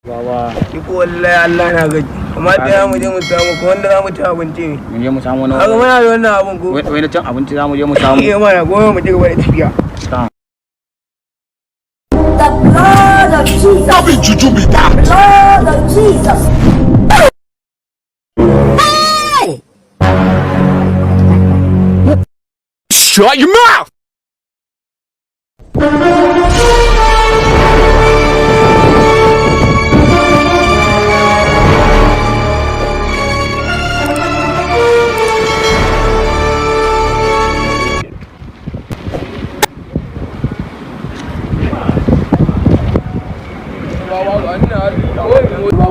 Baba, ki ko wallahi Allah na gaji. Amma da mu je mu samu ko wanda za mu ci abinci ne. Mu je mu samu nawa. Kaga muna da wannan abun ko. Wai na cin abinci za mu je mu samu. Eh mana gobe mu je gaba da tafiya. The blood of Jesus. How did you do me that? Blood of Jesus. Shut your mouth!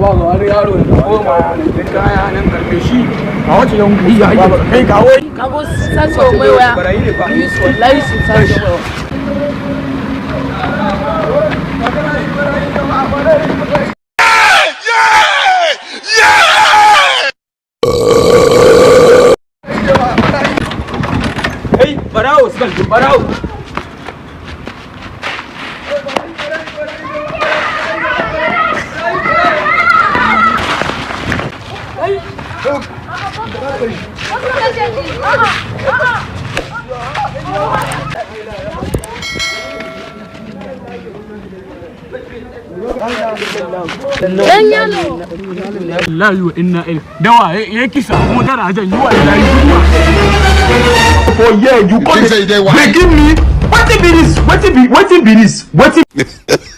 Baba ga wani yaro da goma da kaya nan karfe shi a wace yan kuɗi ya yi kai kawo kago sace mai waya yi wallahi sun sace mai hey barawo suka barawo dan yalo wallahi wa inna ilaihi dawa ya kisa kuma tana jan yi wallahi Oh yeah, you got it. They give me what be this? What be this?